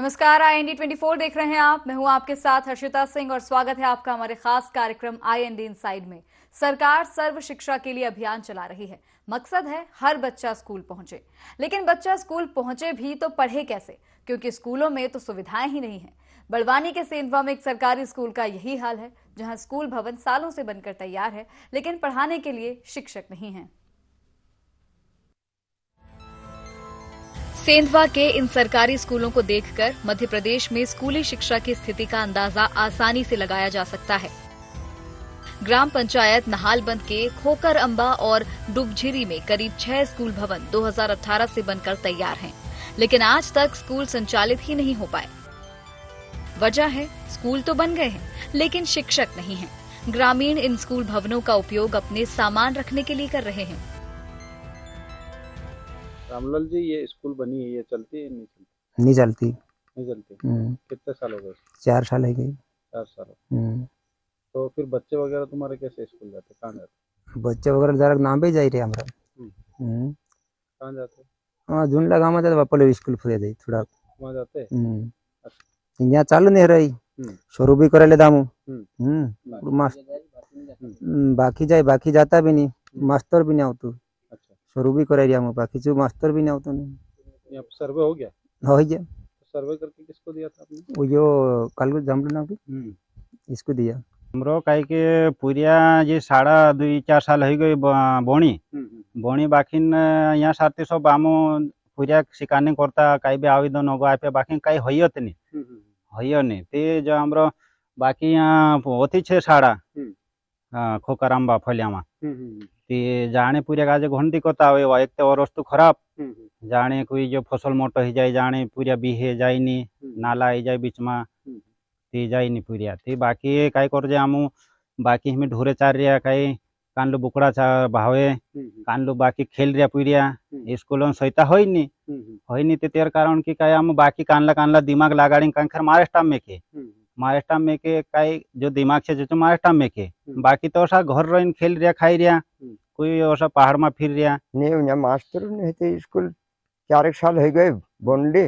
नमस्कार, IND24 देख रहे हैं आप। मैं हूं आपके साथ हर्षिता सिंह और स्वागत है आपका हमारे खास कार्यक्रम IND इनसाइड में। सरकार सर्व शिक्षा के लिए अभियान चला रही है। मकसद है हर बच्चा स्कूल पहुंचे, लेकिन बच्चा स्कूल पहुंचे भी तो पढ़े कैसे, क्योंकि स्कूलों में तो सुविधाएं ही नहीं है। बड़वानी के सेंधवा में एक सरकारी स्कूल का यही हाल है, जहां स्कूल भवन सालों से बनकर तैयार है, लेकिन पढ़ाने के लिए शिक्षक नहीं है। सेंधवा के इन सरकारी स्कूलों को देखकर मध्य प्रदेश में स्कूली शिक्षा की स्थिति का अंदाजा आसानी से लगाया जा सकता है। ग्राम पंचायत नहालबंद के खोकर अंबा और डुबझिरी में करीब 6 स्कूल भवन 2018 से बनकर तैयार हैं, लेकिन आज तक स्कूल संचालित ही नहीं हो पाए। वजह है स्कूल तो बन गए हैं, लेकिन शिक्षक नहीं हैं। ग्रामीण इन स्कूल भवनों का उपयोग अपने सामान रखने के लिए कर रहे हैं। रामलाल जी, ये स्कूल बनी है, ये चलती है नहीं चलती? नहीं चलती। नहीं चलती। कितने साल हो गए? 4 साल है गई। 4 साल। तो फिर बच्चे वगैरह तुम्हारे कैसे स्कूल जाते, कहाँ जाते? बच्चे वगैरह जरा नाम पे जाई रे हमरा। कहाँ जाते? हाँ, जून लगा मत वापस स्कूल फुरे जाई थोड़ा वहाँ जाते? यहाँ चालू नहीं रही शुरू भी करे ले दामू बाकी जाता भी नहीं, मास्टर भी नहीं आवतो। अच्छा, शुरू भी करे रिया बाकी जो मास्टर भी नहीं आवतो नहीं। यहाँ सर्वे हो गया? हो गया। सर्वे करके किसको दिया था आपने? वो जो कल जमलो ना इसको दिया। हमरो कहीं के पूरिया ये 2.5-4 साल हो गए बोणी बाकिन यहाँ साथी सब आमो पूरिया शिकाने करता कहीं भी आवेदन होगा पे बाकी कहीं होयत नहीं ते जो हमरो बाकी यहाँ होती 6 साड़ा खोकराम्बा फलियामा ते जाने पूरे काजे घन दिक्कत आवे। एक तो और वस्तु खराब जाने कोई जो फसल मोटो ही जाए जाने पूरा बीहे जाए नहीं, नाला ही जाए बीच में ते जाए नहीं पूरिया ते बाकी काय कर जे आमु बाकी हमें ढोरे चार रिया कई कानलो बुकड़ा चा भावे कानलो बाकी खेल रिया पूरिया स्कूलों सहिता होई नहीं ते तेर कारण की काय आमु बाकी कानला दिमाग लगाड़ी कंखर मारे स्टाम में के काय जो दिमाग से जो मारे स्टाम में के बाकी तो ऐसा घर रहीन खेल रिया खाई रिया कोई ऐसा पहाड़ में फिर रिया नहीं। मास्टर नहीं स्कूल 4 साल हो गए बनले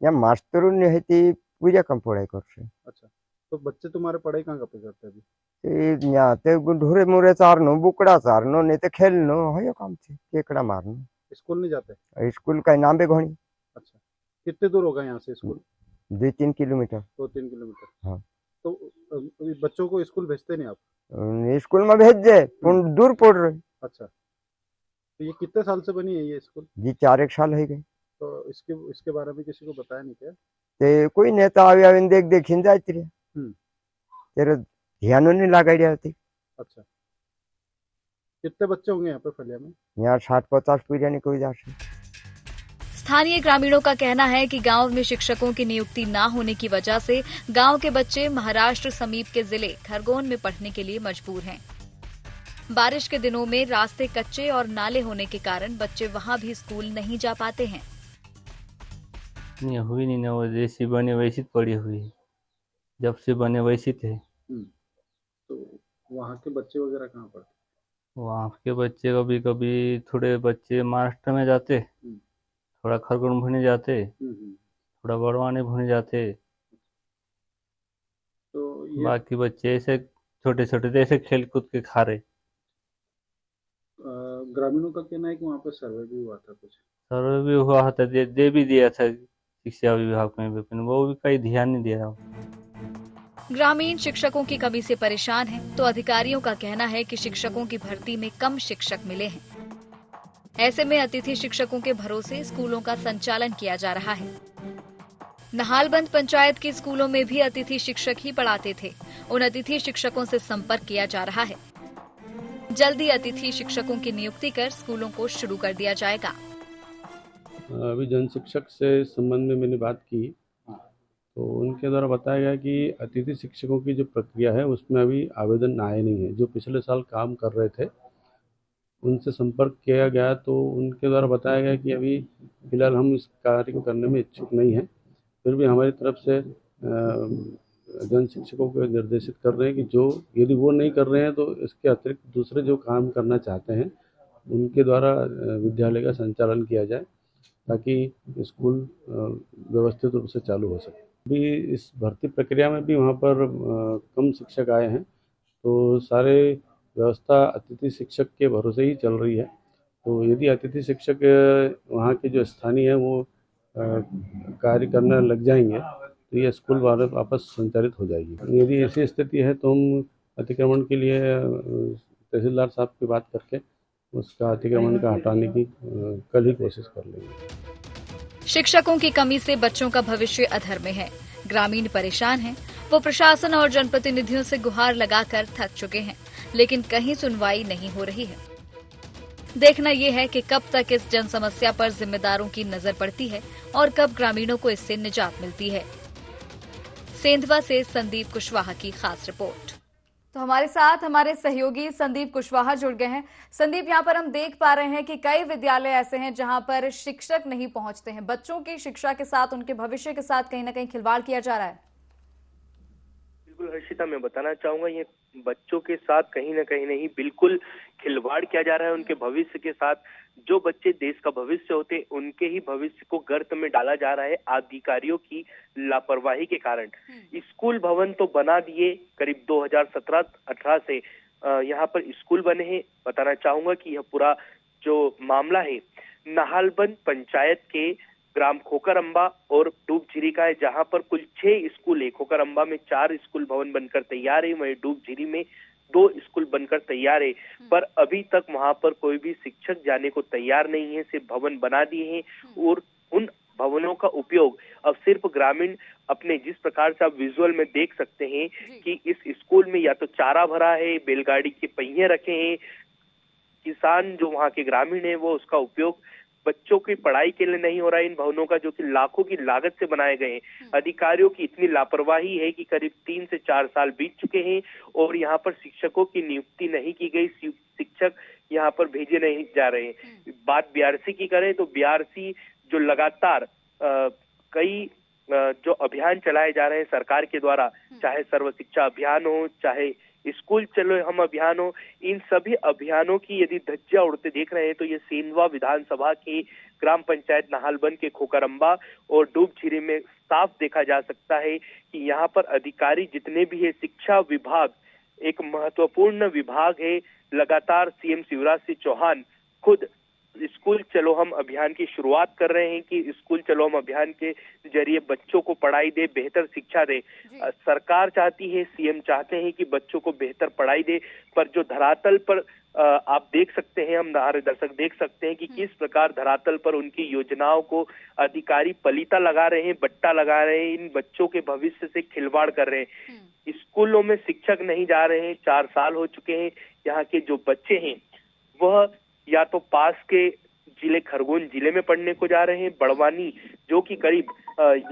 या मास्टर नहीं पूजा कम पढ़ाई कर से। अच्छा, तो बच्चे तुम्हारे पढ़ाई कहाँ पे करते हैं अभी? यहाँ ते ढोरे मुरे चारनो बुकड़ा चारनो नहीं तो खेलनो है काम से केकड़ा मारनो। स्कूल नहीं जाते? स्कूल का नाम बेघोनी। अच्छा, कितने दूर होगा यहाँ से स्कूल? 2-3 किलोमीटर। 2-3 किलोमीटर। हाँ। तो बच्चों को स्कूल भेजते नहीं आप? स्कूल में भेज दे दूर पड़ रहे। अच्छा, तो ये कितने साल से बनी है ये स्कूल? जी 4 साल हो गए। तो इसके बारे में किसी को बताया नहीं क्या? ते कोई नेता आवे देख जाती रहे तेरे ध्यान नहीं लगा रही थी। अच्छा, कितने बच्चे होंगे यहाँ पे फलिया में? यहाँ 60-50 पीढ़िया नहीं कोई जा सकती। स्थानीय ग्रामीणों का कहना है कि गांव में शिक्षकों की नियुक्ति न होने की वजह से गांव के बच्चे महाराष्ट्र समीप के जिले खरगोन में पढ़ने के लिए मजबूर हैं। बारिश के दिनों में रास्ते कच्चे और नाले होने के कारण बच्चे वहां भी स्कूल नहीं जा पाते हैं। नहीं हुई नहीं ना, वो जैसी बने वैसी पड़ी हुई, जब से बने वैसी थे। तो वहाँ के बच्चे वगैरह कहाँ पढ़ते? वहाँ के बच्चे कभी कभी थोड़े बच्चे महाराष्ट्र में जाते, थोड़ा खरगोन भुने जाते, थोड़ा बड़वानी भुने जाते। तो बाकी बच्चे ऐसे छोटे छोटे ऐसे खेल कूद के खा रहे। ग्रामीणों का कहना है कि वहाँ पर सर्वे भी हुआ था, कुछ सर्वे भी हुआ था, दे भी दिया था शिक्षा विभाग में, लेकिन वो भी कहीं ध्यान नहीं दे रहा। ग्रामीण शिक्षकों की कमी से परेशान हैं, तो अधिकारियों का कहना है कि शिक्षकों की भर्ती में कम शिक्षक मिले हैं। ऐसे में अतिथि शिक्षकों के भरोसे स्कूलों का संचालन किया जा रहा है। नहालबंद पंचायत के स्कूलों में भी अतिथि शिक्षक ही पढ़ाते थे। उन अतिथि शिक्षकों से संपर्क किया जा रहा है। जल्दी अतिथि शिक्षकों की नियुक्ति कर स्कूलों को शुरू कर दिया जाएगा। अभी जन शिक्षक से संबंध में मैंने बात की तो उनके द्वारा बताया गया कि अतिथि शिक्षकों की जो प्रक्रिया है उसमें अभी आवेदन आए नहीं है। जो पिछले साल काम कर रहे थे उनसे संपर्क किया गया तो उनके द्वारा बताया गया कि अभी फिलहाल हम इस कार्य को करने में इच्छुक नहीं हैं। फिर भी हमारी तरफ से जन शिक्षकों को निर्देशित कर रहे हैं कि जो यदि वो नहीं कर रहे हैं तो इसके अतिरिक्त दूसरे जो काम करना चाहते हैं उनके द्वारा विद्यालय का संचालन किया जाए। ताकि स्कूल व्यवस्थित रूप से चालू हो सके। अभी इस भर्ती प्रक्रिया में भी वहाँ पर कम शिक्षक आए हैं, तो सारे व्यवस्था अतिथि शिक्षक के भरोसे ही चल रही है। तो यदि अतिथि शिक्षक वहाँ के जो स्थानीय हैं वो कार्य करने लग जाएंगे तो ये स्कूल वापस संचालित हो जाएगी। यदि ऐसी स्थिति है तो हम अतिक्रमण के लिए तहसीलदार साहब की बात करके उसका अतिक्रमण का हटाने की कल ही कोशिश कर लेंगे। शिक्षकों की कमी से बच्चों का भविष्य अधर में है। ग्रामीण परेशान हैं। वो प्रशासन और जनप्रतिनिधियों से गुहार लगाकर थक चुके हैं, लेकिन कहीं सुनवाई नहीं हो रही है। देखना यह है कि कब तक इस जन समस्या पर जिम्मेदारों की नजर पड़ती है और कब ग्रामीणों को इससे निजात मिलती है। सेंधवा से संदीप कुशवाहा की खास रिपोर्ट। तो हमारे साथ हमारे सहयोगी संदीप कुशवाहा जुड़ गए हैं। संदीप, यहाँ पर हम देख पा रहे हैं कि कई विद्यालय ऐसे हैं जहां पर शिक्षक नहीं पहुंचते हैं। बच्चों की शिक्षा के साथ, उनके भविष्य के साथ कहीं ना कहीं खिलवाड़ किया जा रहा है। बिल्कुल हर्षिता, मैं बताना चाहूंगा ये बच्चों के साथ कहीं ना कहीं नहीं, बिल्कुल खिलवाड़ किया जा रहा है उनके भविष्य के साथ। जो बच्चे देश का भविष्य होते हैं उनके ही भविष्य को गर्त में डाला जा रहा है अधिकारियों की लापरवाही के कारण। स्कूल भवन तो बना दिए, करीब 2017-18 से यहाँ पर स्कूल बने हैं। बताना चाहूंगा कि यह पूरा जो मामला है नाहलबंद पंचायत के ग्राम खोकरअंबा और डूबझिरी का है, जहां पर कुल 6 स्कूल है। खोकरअंबा में 4 स्कूल भवन बनकर तैयार है, वहीं डूबझिरी में 2 स्कूल बनकर तैयार है, पर अभी तक वहां पर कोई भी शिक्षक जाने को तैयार नहीं है। सिर्फ भवन बना दिए हैं और उन भवनों का उपयोग अब सिर्फ ग्रामीण अपने, जिस प्रकार से आप विजुअल में देख सकते हैं कि इस स्कूल में या तो चारा भरा है, बैलगाड़ी के पहिए रखे हैं। किसान जो वहाँ के ग्रामीण है वो उसका उपयोग बच्चों की पढ़ाई के लिए नहीं हो रहा है इन भवनों का, जो कि लाखों की लागत से बनाए गए हैं। अधिकारियों की इतनी लापरवाही है कि करीब 3 से 4 साल बीत चुके हैं और यहाँ पर शिक्षकों की नियुक्ति नहीं की गई, शिक्षक यहाँ पर भेजे नहीं जा रहे हैं। बात बीआरसी की करें तो बीआरसी जो लगातार कई जो अभियान चलाए जा रहे हैं सरकार के द्वारा, चाहे सर्व शिक्षा अभियान हो, चाहे स्कूल चलो हम अभियान हो, इन सभी अभियानों की यदि धज्जियां उड़ते देख रहे हैं तो ये सेंधवा विधानसभा के ग्राम पंचायत नाहलबंद के खोकरअंबा और डूबझिरी में साफ देखा जा सकता है कि यहाँ पर अधिकारी जितने भी है, शिक्षा विभाग एक महत्वपूर्ण विभाग है। लगातार सीएम शिवराज सिंह चौहान खुद स्कूल चलो हम अभियान की शुरुआत कर रहे हैं कि स्कूल चलो हम अभियान के जरिए बच्चों को पढ़ाई दे, बेहतर शिक्षा दे। सरकार चाहती है, सीएम चाहते हैं कि बच्चों को बेहतर पढ़ाई दे, पर जो धरातल पर आप देख सकते हैं, हम हमारे दर्शक देख सकते हैं कि किस प्रकार धरातल पर उनकी योजनाओं को अधिकारी पलीता लगा रहे हैं, बट्टा लगा रहे हैं, इन बच्चों के भविष्य से खिलवाड़ कर रहे हैं। स्कूलों में शिक्षक नहीं जा रहे हैं, 4 साल हो चुके हैं। यहाँ के जो बच्चे हैं वह या तो पास के जिले खरगोन जिले में पढ़ने को जा रहे हैं, बड़वानी जो कि करीब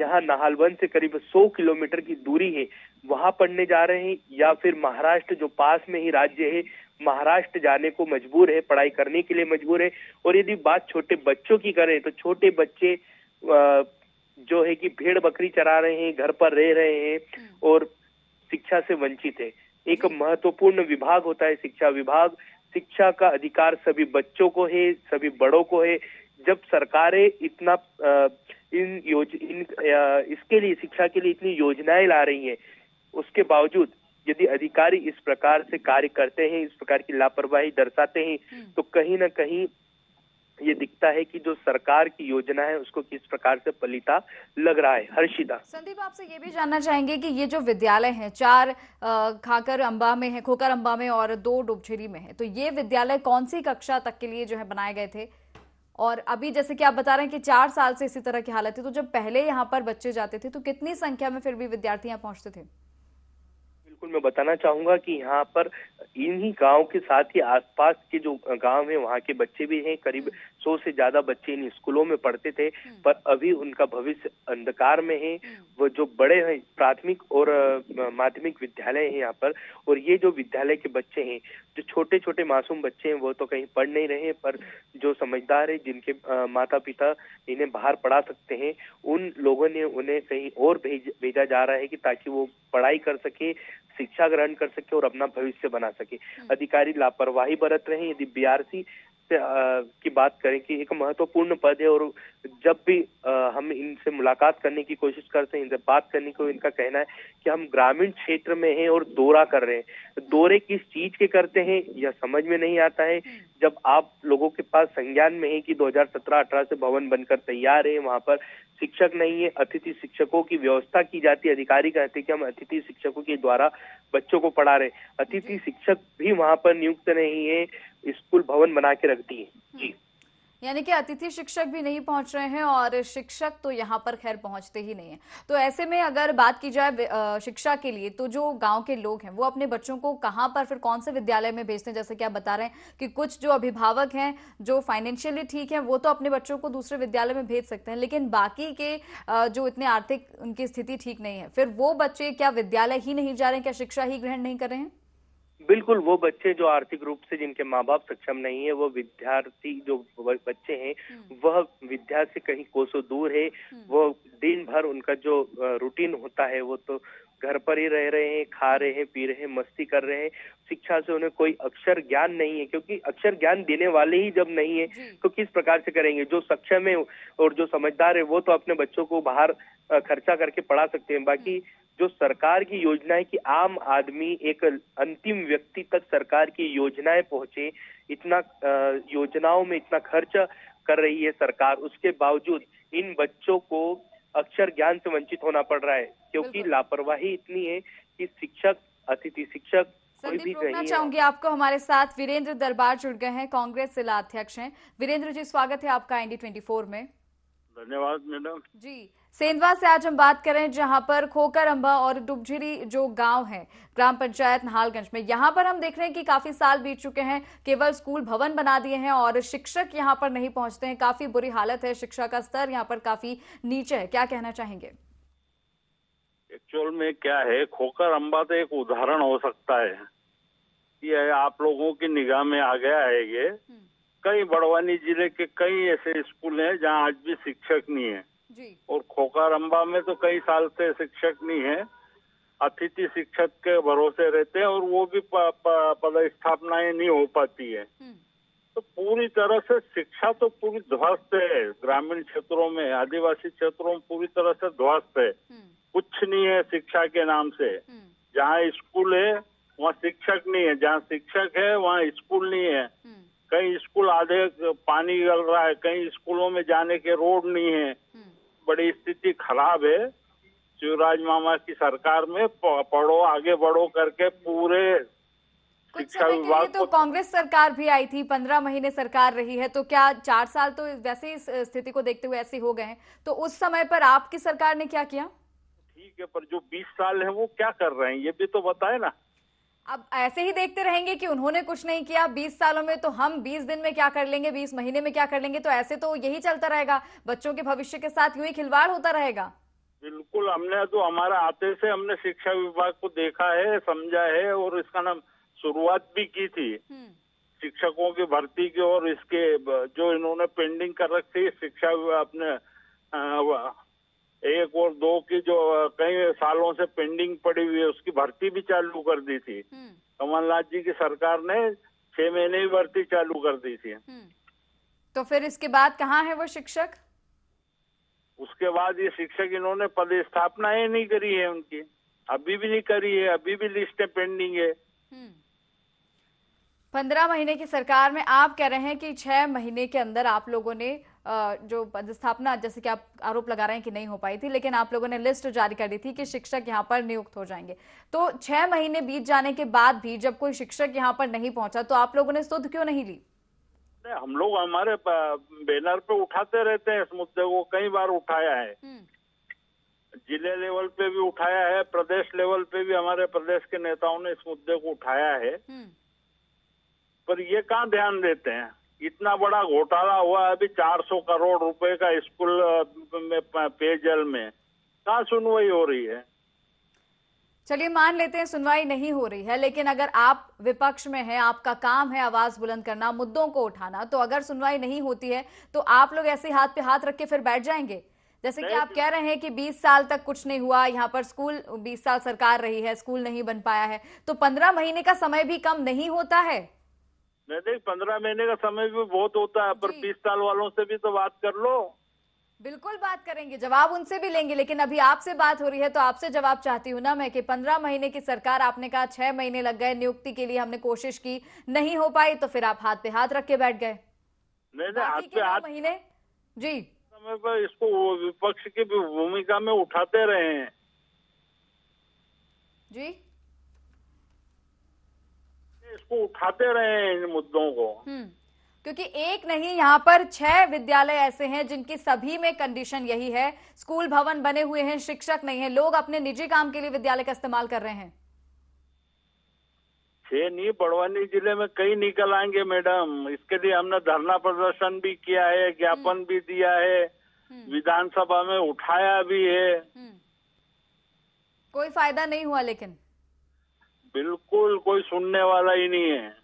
यहाँ नाहलबंद से करीब 100 किलोमीटर की दूरी है, वहां पढ़ने जा रहे हैं, या फिर महाराष्ट्र जो पास में ही राज्य है महाराष्ट्र जाने को मजबूर है, पढ़ाई करने के लिए मजबूर है। और यदि बात छोटे बच्चों की करें तो छोटे बच्चे जो है कि भेड़ बकरी चरा रहे हैं, घर पर रह रहे हैं और शिक्षा से वंचित है। एक महत्वपूर्ण विभाग होता है शिक्षा विभाग, शिक्षा का अधिकार सभी बच्चों को है, सभी बड़ों को है। जब सरकारें इतना इसके लिए शिक्षा के लिए इतनी योजनाएं ला रही हैं, उसके बावजूद यदि अधिकारी इस प्रकार से कार्य करते हैं, इस प्रकार की लापरवाही दर्शाते हैं, तो कहीं ना कहीं ये दिखता है कि जो सरकार की योजना है उसको किस प्रकार से पलीता लग रहा है। हर्षिता, संदीप आपसे ये भी जानना चाहेंगे कि ये जो विद्यालय हैं, 4 खोकरअंबा में है, खोकरअंबा में और 2 डूबझिरी में है, तो ये विद्यालय कौन सी कक्षा तक के लिए जो है बनाए गए थे? और अभी जैसे कि आप बता रहे हैं कि 4 साल से इसी तरह की हालत है, तो जब पहले यहाँ पर बच्चे जाते थे तो कितनी संख्या में फिर भी विद्यार्थी यहाँ पहुंचते थे? बिल्कुल, मैं बताना चाहूंगा कि यहाँ पर इन्हीं गांव के साथ ही आसपास के जो गांव हैं वहाँ के बच्चे भी हैं। करीब 100 से ज्यादा बच्चे इन स्कूलों में पढ़ते थे, पर अभी उनका भविष्य अंधकार में है। वो जो बड़े हैं प्राथमिक और माध्यमिक विद्यालय हैं यहाँ पर, और ये जो विद्यालय के बच्चे हैं, जो छोटे छोटे मासूम बच्चे हैं, वो तो कहीं पढ़ नहीं रहे, पर जो समझदार है, जिनके माता पिता इन्हें बाहर पढ़ा सकते हैं, उन लोगों ने उन्हें कहीं और भेजा जा रहा है कि ताकि वो पढ़ाई कर सके, शिक्षा ग्रहण कर सके और अपना भविष्य बना सके। अधिकारी लापरवाही बरत रहे हैं। यदि बीआरसी से की बात करें कि एक महत्वपूर्ण पद है, और जब भी हम इनसे मुलाकात करने की कोशिश करते हैं, इनसे बात करने को, इनका कहना है कि हम ग्रामीण क्षेत्र में हैं और दौरा कर रहे हैं। दौरे किस चीज के करते हैं यह समझ में नहीं आता है। जब आप लोगों के पास संज्ञान में है कि 2017-18 से भवन बनकर तैयार है, वहां पर शिक्षक नहीं है, अतिथि शिक्षकों की व्यवस्था की जाती है, अधिकारी कहते हैं कि हम अतिथि शिक्षकों के द्वारा बच्चों को पढ़ा रहे, अतिथि शिक्षक भी वहां पर नियुक्त नहीं है, स्कूल भवन बना के रख दिए। जी, यानी कि अतिथि शिक्षक भी नहीं पहुंच रहे हैं और शिक्षक तो यहाँ पर खैर पहुंचते ही नहीं है। तो ऐसे में अगर बात की जाए शिक्षा के लिए, तो जो गांव के लोग हैं वो अपने बच्चों को कहाँ पर, फिर कौन से विद्यालय में भेजते हैं? जैसे कि आप बता रहे हैं कि कुछ जो अभिभावक हैं जो फाइनेंशियली ठीक है वो तो अपने बच्चों को दूसरे विद्यालय में भेज सकते हैं, लेकिन बाकी के जो इतने आर्थिक उनकी स्थिति ठीक नहीं है, फिर वो बच्चे क्या विद्यालय ही नहीं जा रहे हैं, क्या शिक्षा ही ग्रहण नहीं कर रहे हैं? बिल्कुल, वो बच्चे जो आर्थिक रूप से जिनके माँ बाप सक्षम नहीं है, वो विद्यार्थी जो बच्चे हैं वह विद्या से कहीं कोसों दूर है। वो दिन भर उनका जो रूटीन होता है वो तो घर पर ही रह रहे हैं, खा रहे हैं, पी रहे हैं, मस्ती कर रहे हैं। शिक्षा से उन्हें कोई अक्षर ज्ञान नहीं है, क्योंकि अक्षर ज्ञान देने वाले ही जब नहीं है तो किस प्रकार से करेंगे? जो सक्षम है और जो समझदार है वो तो अपने बच्चों को बाहर खर्चा करके पढ़ा सकते हैं। बाकी जो सरकार की योजना है कि आम आदमी, एक अंतिम व्यक्ति तक सरकार की योजनाएं पहुंचे, इतना योजनाओं में इतना खर्च कर रही है सरकार, उसके बावजूद इन बच्चों को अक्षर ज्ञान से वंचित होना पड़ रहा है, क्योंकि लापरवाही इतनी है कि शिक्षक, अतिथि शिक्षक कोई भी रोकना नहीं चाहूंगी है। आपको। हमारे साथ वीरेंद्र दरबार जुड़ गए हैं, कांग्रेस जिला अध्यक्ष हैं। वीरेंद्र जी, स्वागत है आपका ND24 में। धन्यवाद मैडम जी, सेंधवा से आज हम बात करें, जहां पर खोकर अम्बा और डुबझिरी जो गांव है, ग्राम पंचायत नहालगंज में, यहां पर हम देख रहे हैं कि काफी साल बीत चुके हैं, केवल स्कूल भवन बना दिए हैं और शिक्षक यहां पर नहीं पहुंचते हैं। काफी बुरी हालत है, शिक्षा का स्तर यहां पर काफी नीचे है। क्या कहना चाहेंगे? एक्चुअल में क्या है, खोकर अम्बा तो एक उदाहरण हो सकता है, ये आप लोगों की निगाह में आ गया है। ये कई बड़वानी जिले के कई ऐसे स्कूल हैं जहां आज भी शिक्षक नहीं है जी। और खोकर अम्बा में तो कई साल से शिक्षक नहीं है, अतिथि शिक्षक के भरोसे रहते हैं और वो भी पदस्थापनाएं नहीं हो पाती है। तो पूरी तरह से शिक्षा तो पूरी ध्वस्त है, ग्रामीण क्षेत्रों में, आदिवासी क्षेत्रों में पूरी तरह से ध्वस्त है। कुछ नहीं है शिक्षा के नाम से। जहाँ स्कूल है वहाँ शिक्षक नहीं है, जहाँ शिक्षक है वहाँ स्कूल नहीं है। कई स्कूल आधे पानी गल रहा है, कई स्कूलों में जाने के रोड नहीं है, बड़ी स्थिति खराब है। शिवराज मामा की सरकार में पढ़ो आगे बढ़ो करके पूरे शिक्षा विभाग तो कांग्रेस सरकार भी आई थी, 15 महीने सरकार रही है, तो क्या 4 साल तो वैसे इस स्थिति को देखते हुए ऐसे हो गए हैं, तो उस समय पर आपकी सरकार ने क्या किया? ठीक है, पर जो 20 साल है वो क्या कर रहे हैं ये भी तो बताए ना। अब ऐसे ही देखते रहेंगे कि उन्होंने कुछ नहीं किया 20 सालों में, तो हम 20 दिन में क्या कर लेंगे, 20 महीने में क्या कर लेंगे, तो ऐसे तो यही चलता रहेगा, बच्चों के भविष्य के साथ यूं ही खिलवाड़ होता रहेगा। बिल्कुल, हमने तो हमारा आते से हमने शिक्षा विभाग को देखा है, समझा है और इसका नाम शुरुआत भी की थी शिक्षकों की भर्ती की, और इसके जो इन्होंने पेंडिंग कर रखी शिक्षा अपने 1 और 2 की जो कई सालों से पेंडिंग पड़ी हुई है उसकी भर्ती भी चालू कर दी थी। कमलनाथ जी की सरकार ने 6 महीने ही भर्ती चालू कर दी थी। तो फिर इसके बाद कहाँ है वो शिक्षक? उसके बाद ये शिक्षक इन्होंने पदस्थापनाएं नहीं करी है उनकी, अभी भी नहीं करी है, अभी भी लिस्टें पेंडिंग है। 15 महीने की सरकार में आप कह रहे हैं कि 6 महीने के अंदर आप लोगों ने जो पदस्थापना, जैसे कि आप आरोप लगा रहे हैं कि नहीं हो पाई थी, लेकिन आप लोगों ने लिस्ट जारी कर दी थी कि शिक्षक यहाँ पर नियुक्त हो जाएंगे, तो 6 महीने बीत जाने के बाद भी जब कोई शिक्षक यहाँ पर नहीं पहुंचा तो आप लोगों ने सुध क्यों नहीं ली? हम लोग हमारे बैनर पे उठाते रहते हैं इस मुद्दे को, कई बार उठाया है, जिले लेवल पे भी उठाया है, प्रदेश लेवल पे भी हमारे प्रदेश के नेताओं ने इस मुद्दे को उठाया है, पर ये कहाँ ध्यान देते हैं। इतना बड़ा घोटाला हुआ, अभी 400 करोड़ रुपए का स्कूल में पेयजल में, कहाँ सुनवाई हो रही है? चलिए मान लेते हैं सुनवाई नहीं हो रही है, लेकिन अगर आप विपक्ष में हैं, आपका काम है आवाज बुलंद करना, मुद्दों को उठाना, तो अगर सुनवाई नहीं होती है तो आप लोग ऐसे हाथ पे हाथ रख के फिर बैठ जाएंगे? जैसे कि आप कह रहे हैं कि 20 साल तक कुछ नहीं हुआ, यहाँ पर स्कूल 20 साल सरकार रही है, स्कूल नहीं बन पाया है, तो 15 महीने का समय भी कम नहीं होता है? नहीं, 15 महीने का समय भी बहुत होता है, पर जी। 20 साल वालों से भी तो बात कर लो। बिल्कुल बात करेंगे, जवाब उनसे भी लेंगे, लेकिन अभी आपसे बात हो रही है तो आपसे जवाब चाहती हूँ ना मैं कि 15 महीने की सरकार, आपने कहा 6 महीने लग गए नियुक्ति के लिए, हमने कोशिश की, नहीं हो पाई, तो फिर आप हाथ पे हाथ रख के बैठ गए। नहीं, बाकी हाथ के पे 9 हाथ महीने जी समय पर इसको विपक्ष की भूमिका में उठाते रहे हैं। जी इसको उठाते रहे हैं इन मुद्दों को। क्योंकि एक नहीं, यहाँ पर 6 विद्यालय ऐसे हैं जिनकी सभी में कंडीशन यही है, स्कूल भवन बने हुए हैं, शिक्षक नहीं है, लोग अपने निजी काम के लिए विद्यालय का इस्तेमाल कर रहे हैं। 6 नहीं, बड़वानी जिले में कई निकल आएंगे मैडम। इसके लिए हमने धरना प्रदर्शन भी किया है, ज्ञापन भी दिया है, विधानसभा में उठाया भी है। कोई फायदा नहीं हुआ, लेकिन बिल्कुल कोई सुनने वाला ही नहीं है।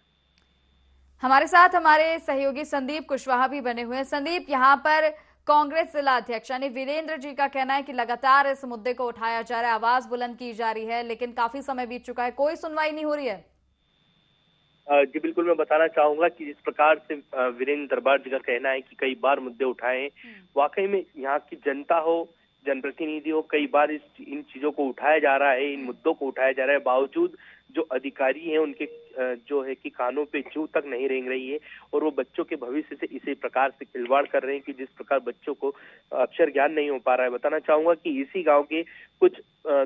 हमारे साथ हमारे सहयोगी संदीप कुशवाहा भी बने हुए हैं। संदीप, यहाँ पर कांग्रेस जिला अध्यक्ष यानी वीरेंद्र जी का कहना है कि लगातार इस मुद्दे को उठाया जा रहा है, आवाज बुलंद की जा रही है, लेकिन काफी समय बीत चुका है, कोई सुनवाई नहीं हो रही है। जी बिल्कुल, मैं बताना चाहूंगा कि जिस प्रकार से वीरेंद्र दरबार जी का कहना है कि कई बार मुद्दे उठाए हैं, वाकई में यहाँ की जनता हो, जनप्रतिनिधि हो, कई बार इन चीजों को उठाया जा रहा है, इन मुद्दों को उठाया जा रहा है, बावजूद जो अधिकारी हैं उनके जो है कि कानों पे जूं तक नहीं रेंग रही है और वो बच्चों के भविष्य से इसी प्रकार से खिलवाड़ कर रहे हैं कि जिस प्रकार बच्चों को अक्षर ज्ञान नहीं हो पा रहा है। बताना चाहूंगा कि इसी गांव के कुछ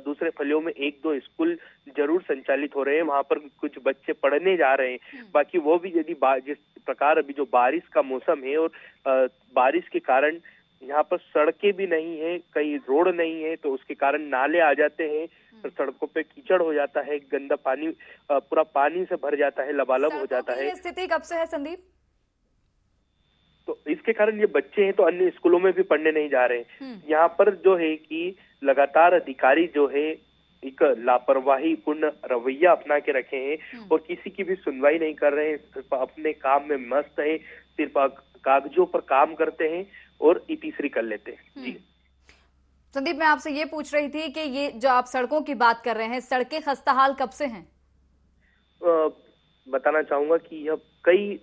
दूसरे फलियों में 1-2 स्कूल जरूर संचालित हो रहे हैं, वहां पर कुछ बच्चे पढ़ने जा रहे हैं, बाकी वो भी यदि जिस प्रकार अभी जो बारिश का मौसम है और बारिश के कारण यहाँ पर सड़कें भी नहीं है, कहीं रोड नहीं है, तो उसके कारण नाले आ जाते हैं, तो सड़कों पे कीचड़ हो जाता है, गंदा पानी पूरा पानी से भर जाता है, लबालब हो जाता है। स्थिति कब से है संदीप? तो इसके कारण ये बच्चे हैं तो अन्य स्कूलों में भी पढ़ने नहीं जा रहे हैं। यहाँ पर जो है कि लगातार अधिकारी जो है एक लापरवाही पूर्ण रवैया अपना के रखे हैं और किसी की भी सुनवाई नहीं कर रहे हैं, सिर्फ अपने काम में मस्त है, सिर्फ कागजों पर काम करते हैं और इतीसरी कर लेते हैं। जी संदीप, मैं आपसे ये पूछ रही थी कि ये जो आप सड़कों की बात कर रहे हैं, सड़कें खस्ताहाल कब से हैं? बताना चाहूंगा कि यह कई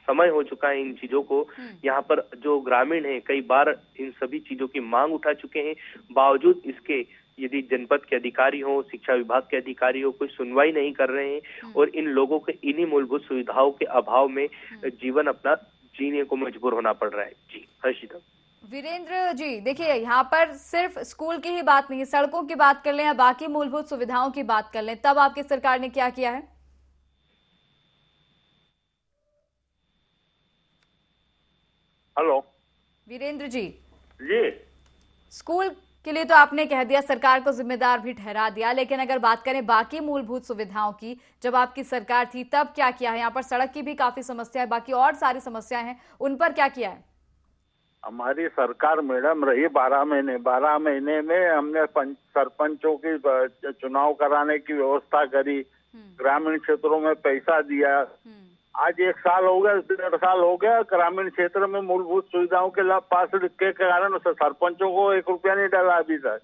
समय हो चुका है इन चीजों को, यहाँ पर जो ग्रामीण हैं कई बार इन सभी चीजों की मांग उठा चुके हैं, बावजूद इसके यदि जनपद के अधिकारी हो, शिक्षा विभाग के अधिकारी हो, कोई सुनवाई नहीं कर रहे हैं और इन लोगों के इन्हीं मूलभूत सुविधाओं के अभाव में जीवन अपना जीने को मजबूर होना पड़ रहा है। जी हर्षिता। वीरेंद्र जी, देखिए यहाँ पर सिर्फ स्कूल की ही बात नहीं, सड़कों की बात कर लें या बाकी मूलभूत सुविधाओं की बात कर लें, तब आपकी सरकार ने क्या किया है? हेलो वीरेंद्र जी। जी, स्कूल के लिए तो आपने कह दिया, सरकार को जिम्मेदार भी ठहरा दिया, लेकिन अगर बात करें बाकी मूलभूत सुविधाओं की, जब आपकी सरकार थी तब क्या किया है? यहाँ पर सड़क की भी काफी समस्या है, बाकी और सारी समस्याएं हैं, उन पर क्या किया है? हमारी सरकार मैडम रही 12 महीने। 12 महीने में हमने सरपंचों की चुनाव कराने की व्यवस्था करी, ग्रामीण क्षेत्रों में पैसा दिया। आज 1 साल हो गया, 1.5 साल हो गया, ग्रामीण क्षेत्र में मूलभूत सुविधाओं के पास के कारण सरपंचों को 1 रुपया नहीं डाला अभी तक।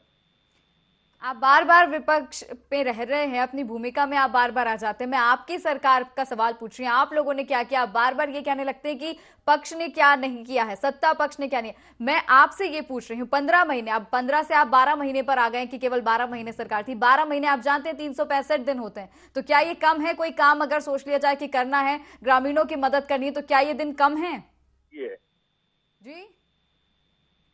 आप बार बार विपक्ष पे रह रहे हैं, अपनी भूमिका में आप बार बार आ जाते हैं। मैं आपकी सरकार का सवाल पूछ रही हूँ, आप लोगों ने क्या किया? आप बार बार ये कहने लगते हैं कि पक्ष ने क्या नहीं किया है, सत्ता पक्ष ने क्या नहीं। मैं आपसे ये पूछ रही हूँ, 15 महीने, अब 15 से आप 12 महीने पर आ गए कि केवल 12 महीने सरकार थी। 12 महीने आप जानते हैं 365 दिन होते हैं, तो क्या ये कम है? कोई काम अगर सोच लिया जाए कि करना है, ग्रामीणों की मदद करनी है, तो क्या ये दिन कम है? जी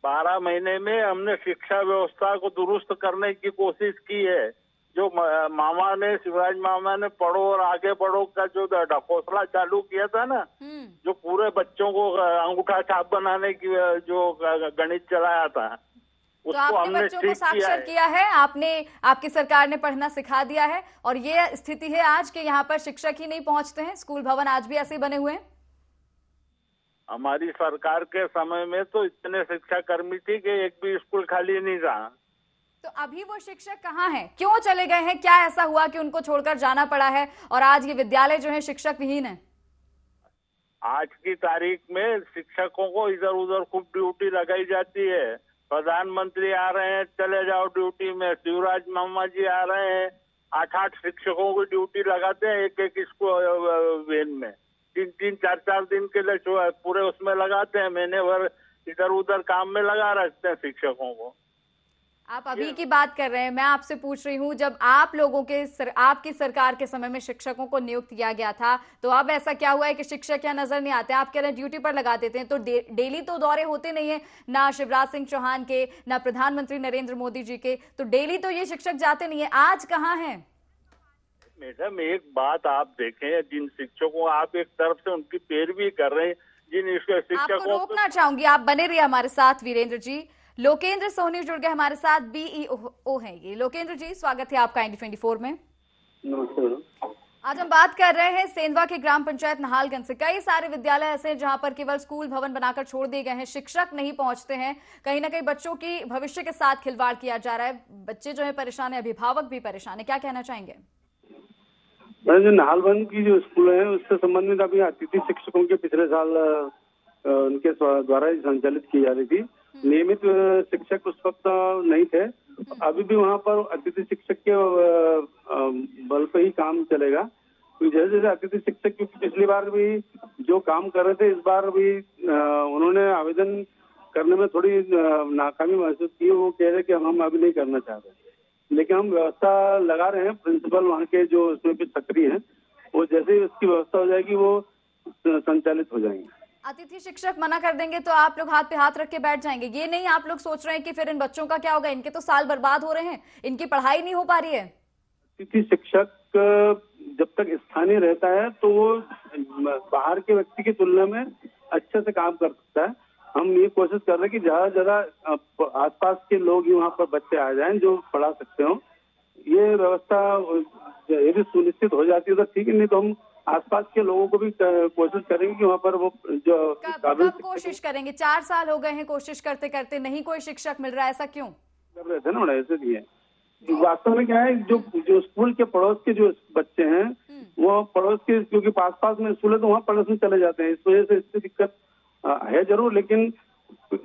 12 महीने में हमने शिक्षा व्यवस्था को दुरुस्त करने की कोशिश की है। जो मामा ने, शिवराज मामा ने पढ़ो और आगे बढ़ो का जो ढकोसला चालू किया था ना, जो पूरे बच्चों को अंगूठा छाप बनाने की जो गणित चलाया था, तो आपने बच्चों को साक्षर किया है, आपकी सरकार ने पढ़ना सिखा दिया है, और ये स्थिति है आज के यहाँ पर शिक्षक ही नहीं पहुंचते हैं, स्कूल भवन आज भी ऐसे बने हुए हैं। हमारी सरकार के समय में तो इतने शिक्षा कर्मी थी कि एक भी स्कूल खाली नहीं रहा। तो अभी वो शिक्षक कहाँ हैं? क्यों चले गए हैं? क्या ऐसा हुआ कि उनको छोड़कर जाना पड़ा है और आज ये विद्यालय जो है शिक्षक विहीन है? आज की तारीख में शिक्षकों को इधर उधर खूब ड्यूटी लगाई जाती है। प्रधानमंत्री आ रहे हैं, चले जाओ ड्यूटी में। शिवराज मामा जी आ रहे हैं, 8-8 शिक्षकों की ड्यूटी लगाते हैं एक स्कूल वैन में। 3-3, 4-4 दिन के लिए पूरे उसमें लगाते हैं, महीने भर इधर उधर काम में लगा रखते हैं शिक्षकों को। आप अभी की बात कर रहे हैं, मैं आपसे पूछ रही हूँ जब आप लोगों के आपकी सरकार के समय में शिक्षकों को नियुक्त किया गया था तो अब ऐसा क्या हुआ है कि शिक्षक यहाँ नजर नहीं आते? आप कह रहे हैं ड्यूटी पर लगा देते हैं, तो डेली तो दौरे होते नहीं है ना शिवराज सिंह चौहान के, ना प्रधानमंत्री नरेंद्र मोदी जी के, तो डेली तो ये शिक्षक जाते नहीं है, आज कहाँ है? मैडम एक बात आप देखें, जिन शिक्षकों आप एक तरफ से उनकी पैरवी कर रहे हैं, जिन शिक्षकों आपको रोकना चाहूंगी, आप बने रहिए हमारे साथ वीरेंद्र जी। लोकेंद्र सोनी जुड़ गए हमारे साथ, बीईओ हैं ये। लोकेंद्र जी स्वागत है आपका इंडी24 में। नमस्ते। आज हम बात कर रहे हैं सेंधवा के ग्राम पंचायत नहालगंज से। कई सारे विद्यालय ऐसे हैं जहां पर केवल स्कूल भवन बनाकर छोड़ दिए गए हैं, शिक्षक नहीं पहुंचते हैं, कहीं ना कहीं बच्चों की भविष्य के साथ खिलवाड़ किया जा रहा है, बच्चे जो है परेशान है, अभिभावक भी परेशान है, क्या कहना चाहेंगे? जो नाहलबंद की जो स्कूल है उससे संबंधित अभी अतिथि शिक्षकों के पिछले साल उनके द्वारा संचालित की जा रही थी। नियमित शिक्षक उस वक्त नहीं थे, अभी भी वहाँ पर अतिथि शिक्षक के बल पे ही काम चलेगा। तो जैसे जैसे अतिथि शिक्षक, क्योंकि पिछली बार भी जो काम कर रहे थे इस बार भी उन्होंने आवेदन करने में थोड़ी नाकामी महसूस की। वो कह रहे कि हम अभी नहीं करना चाह रहे, लेकिन हम व्यवस्था लगा रहे हैं। प्रिंसिपल वहाँ के जो उसमें भी सक्रिय हैं, वो जैसे ही उसकी व्यवस्था हो जाएगी वो संचालित हो जाएंगे। अतिथि शिक्षक मना कर देंगे तो आप लोग हाथ पे हाथ रख के बैठ जाएंगे? ये नहीं आप लोग सोच रहे हैं कि फिर इन बच्चों का क्या होगा? इनके तो साल बर्बाद हो रहे हैं, इनकी पढ़ाई नहीं हो पा रही है। अतिथि शिक्षक जब तक स्थानीय रहता है तो वो बाहर के व्यक्ति की तुलना में अच्छे से काम कर सकता है। हम ये कोशिश कर रहे हैं कि ज्यादा से ज्यादा आसपास के लोग ही वहाँ पर बच्चे आ जाएं जो पढ़ा सकते हो। ये व्यवस्था यदि सुनिश्चित हो जाती है तो ठीक है, नहीं तो हम आसपास के लोगों को भी कोशिश करेंगे कि वहाँ पर वो जो कब कोशिश करेंगे? 4 साल हो गए हैं कोशिश करते करते, नहीं कोई शिक्षक मिल रहा है, ऐसा क्यों कर रहे थे ना? ऐसे नहीं है, वास्तव में क्या है, जो स्कूल के पड़ोस के जो बच्चे हैं वो पड़ोस के, क्योंकि पास में स्कूल है तो वहाँ पड़ोस में चले जाते हैं, इस वजह से इससे दिक्कत है जरूर, लेकिन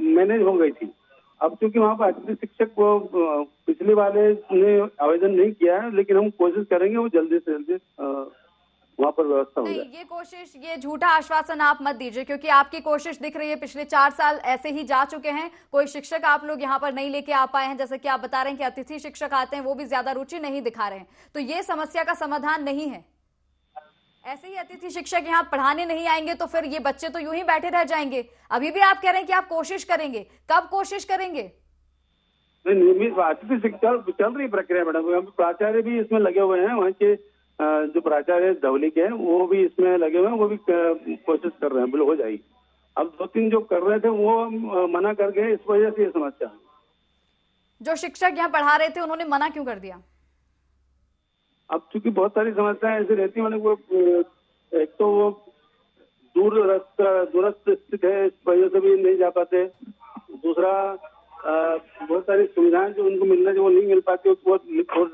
मैनेज हो गई थी। अब क्योंकि वहाँ पर अतिथि शिक्षक को पिछले वाले ने आवेदन नहीं किया है, लेकिन हम कोशिश करेंगे वो जल्दी से जल्दी वहाँ पर व्यवस्था हो जाए। ये कोशिश, ये झूठा आश्वासन आप मत दीजिए, क्योंकि आपकी कोशिश दिख रही है। पिछले 4 साल ऐसे ही जा चुके हैं, कोई शिक्षक आप लोग यहाँ पर नहीं लेके आ पाए हैं। जैसे कि आप बता रहे हैं कि अतिथि शिक्षक आते हैं, वो भी ज्यादा रुचि नहीं दिखा रहे हैं, तो ये समस्या का समाधान नहीं है। ऐसे ही अतिथि शिक्षक यहाँ पढ़ाने नहीं आएंगे तो फिर ये बच्चे तो यूं ही बैठे रह जाएंगे। अभी भी आप कह रहे हैं कि आप कोशिश करेंगे, कब कोशिश करेंगे? नियमित अतिथि शिक्षक चल रही प्रक्रिया मैडम, प्राचार्य भी इसमें लगे हुए हैं, वहाँ के जो प्राचार्य धवली के हैं वो भी इसमें लगे हुए हैं, वो भी कोशिश कर रहे हैं, बिल्कुल हो जाएगी। अब 2-3 जो कर रहे थे वो मना कर गए, इस वजह से ये समस्या। जो शिक्षक यहाँ पढ़ा रहे थे उन्होंने मना क्यों कर दिया? अब चूंकि बहुत सारी समस्याएं ऐसी रहती है, वो एक तो वो दूरस्थ स्थित है, इस वजह से भी नहीं जा पाते। दूसरा बहुत सारी सुविधाएं जो उनको मिलना चाहिए वो नहीं मिल पाती, वो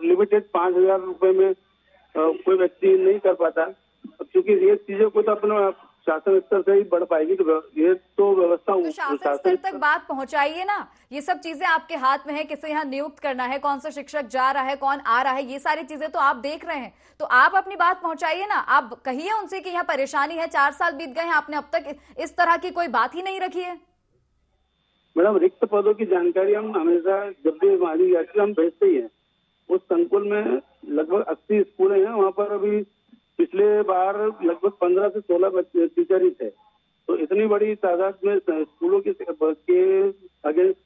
लिमिटेड 5,000 रुपए में कोई व्यक्ति नहीं कर पाता। क्योंकि ये चीजों को तो अपना शासन स्तर से ही बढ़ पाएगी, तो ये तो व्यवस्था तो शासन स्तर तक बात पहुंचाइए ना। ये सब चीजें आपके हाथ में है, किसे यहाँ नियुक्त करना है, कौन सा शिक्षक जा रहा है, कौन आ रहा है, ये सारी चीजें तो आप देख रहे हैं, तो आप अपनी बात पहुंचाइए ना। आप कहिए उनसे कि यहाँ परेशानी है, 4 साल बीत गए हैं, आपने अब तक इस तरह की कोई बात ही नहीं रखी है। मैडम रिक्त पदों की जानकारी हम हमेशा जब भी हमारी यात्री हम भेजते ही है। उस संकुल में लगभग 80 स्कूल हैं, वहाँ पर अभी पिछले बार लगभग 15 से 16 टीचर ही थे, तो इतनी बड़ी तादाद में स्कूलों के अगेंस्ट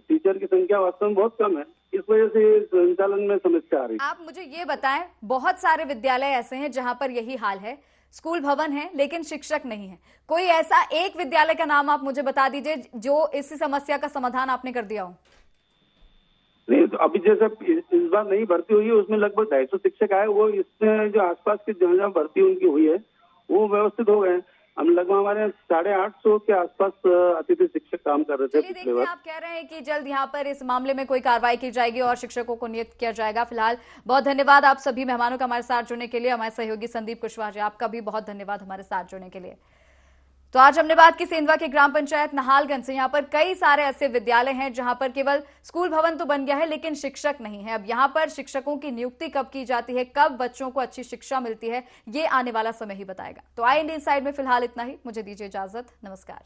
टीचर की संख्या वास्तव में बहुत कम है, इस वजह से संचालन में समस्या आ रही है। आप मुझे ये बताएं, बहुत सारे विद्यालय ऐसे हैं जहां पर यही हाल है, स्कूल भवन है लेकिन शिक्षक नहीं है। कोई ऐसा एक विद्यालय का नाम आप मुझे बता दीजिए जो इस समस्या का समाधान आपने कर दिया हो। नहीं, तो अभी जैसे इस बार नई भर्ती हुई है उसमें लगभग 250 शिक्षक आए, वो इसमें जो आसपास की जहाँ भर्ती उनकी हुई है वो व्यवस्थित हो गए। हम लगभग हमारे 850 के आसपास अतिथि शिक्षक काम कर रहे थे पिछले बार। आप कह रहे हैं कि जल्द यहाँ पर इस मामले में कोई कार्रवाई की जाएगी और शिक्षकों को नियुक्त किया जाएगा। फिलहाल बहुत धन्यवाद आप सभी मेहमानों का हमारे साथ जुड़ने के लिए। हमारे सहयोगी संदीप कुशवाहा जी, आपका भी बहुत धन्यवाद हमारे साथ जुड़ने के लिए। तो आज हमने बात की सेंधवा के ग्राम पंचायत नहालगंज से। यहाँ पर कई सारे ऐसे विद्यालय हैं जहां पर केवल स्कूल भवन तो बन गया है लेकिन शिक्षक नहीं है। अब यहाँ पर शिक्षकों की नियुक्ति कब की जाती है, कब बच्चों को अच्छी शिक्षा मिलती है, ये आने वाला समय ही बताएगा। तो आई इंडिया इनसाइड में फिलहाल इतना ही। मुझे दीजिए इजाजत। नमस्कार।